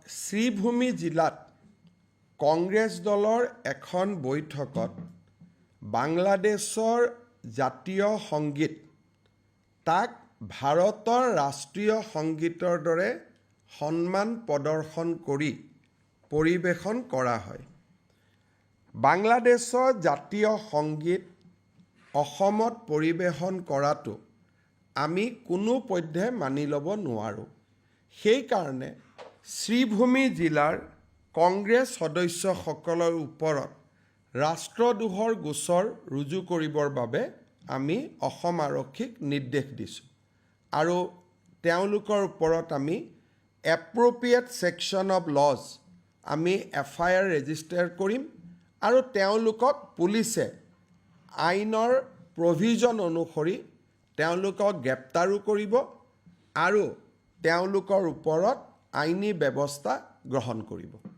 শ্ৰীভূমি জিলাত কংগ্ৰেছ দলৰ এখন বৈঠকত বাংলাদেশৰ জাতীয় সংগীত তাক ভাৰতৰ ৰাষ্ট্ৰীয় সংগীতৰ দৰে সন্মান প্ৰদৰ্শন কৰি পৰিৱেশন কৰা হয়। বাংলাদেশৰ জাতীয় সংগীত অসমত পৰিৱেশন কৰাটো আমি কোনোপধ্যে মানি ল'ব নোৱাৰোঁ। সেইকাৰণে শ্ৰীভূমি জিলাৰ কংগ্ৰেছ সদস্যসকলৰ ওপৰত ৰাষ্ট্ৰদ্ৰোহৰ গোচৰ ৰুজু কৰিবৰ বাবে আমি অসম আৰক্ষীক নিৰ্দেশ দিছোঁ আৰু তেওঁলোকৰ ওপৰত আমি এপ্ৰপ্ৰিয়েট ছেকশ্যন অফ লজ আমি FIR ৰেজিষ্টাৰ কৰিম আৰু তেওঁলোকক পুলিচে আইনৰ প্ৰভিজন অনুসৰি তেওঁলোকক গ্ৰেপ্তাৰো কৰিব আৰু তেওঁলোকৰ ওপৰত আইনী ব্যৱস্থা গ্ৰহণ কৰিব।